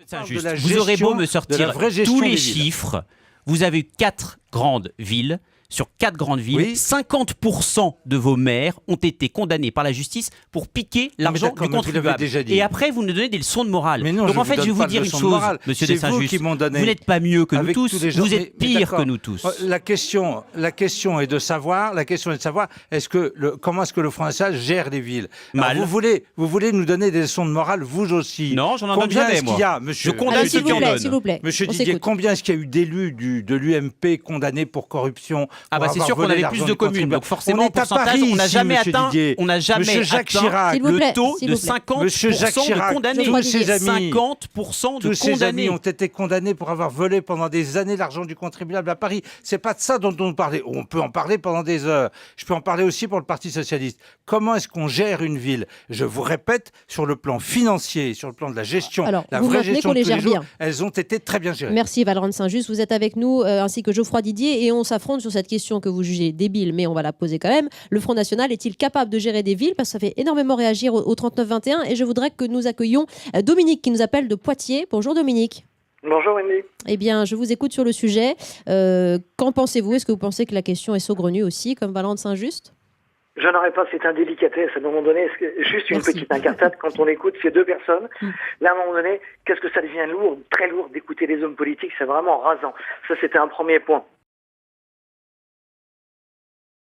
C'est injuste. Vous aurez beau me sortir tous les chiffres, vous avez eu 4 grandes villes. Sur 4 grandes villes, oui. 50% de vos maires ont été condamnés par la justice pour piquer l'argent du contribuable. Et après, vous nous donnez des leçons de morale. Non, donc en fait, je vais vous dire une chose, monsieur Dessinjus. Vous n'êtes pas mieux que nous tous, vous êtes pire que nous tous. La question est de savoir, comment est-ce que le Front National gère les villes. Mal. Alors, vous voulez nous donner des leçons de morale, vous aussi. Non, j'en donne jamais, moi. Monsieur, je condamne ceux qui en donnent. S'il vous plaît. Monsieur Didier, combien est-ce qu'il y a eu d'élus de l'UMP condamnés pour corruption? Ah bah c'est sûr qu'on avait plus de communes, donc forcément en pourcentage, on n'a jamais atteint le taux de 50% de condamnés. Tous ses amis, 50% de tous ses condamnés amis ont été condamnés pour avoir volé pendant des années l'argent du contribuable à Paris. C'est pas de ça dont on parlait. On peut en parler pendant des heures. Je peux en parler aussi pour le Parti socialiste. Comment est-ce qu'on gère une ville? Je vous répète, sur le plan financier, sur le plan de la gestion, la vraie gestion de tous les jours, elles ont été très bien gérées. Merci Valorant de Saint-Just. Vous êtes avec nous, ainsi que Geoffroy Didier, et on s'affronte sur cette question que vous jugez débile, mais on va la poser quand même. Le Front National est-il capable de gérer des villes? Parce que ça fait énormément réagir au 39-21, et je voudrais que nous accueillions Dominique qui nous appelle de Poitiers. Bonjour Dominique. Bonjour Wendy. Eh bien, je vous écoute sur le sujet. Qu'en pensez-vous? Est-ce que vous pensez que la question est saugrenue aussi, comme Valorant de Saint-Just? Je n'aurais pas cette indélicatesse à un moment donné, juste une petite incartade quand on écoute ces deux personnes. Là, à un moment donné, qu'est-ce que ça devient lourd, très lourd d'écouter les hommes politiques, c'est vraiment rasant. Ça, c'était un premier point.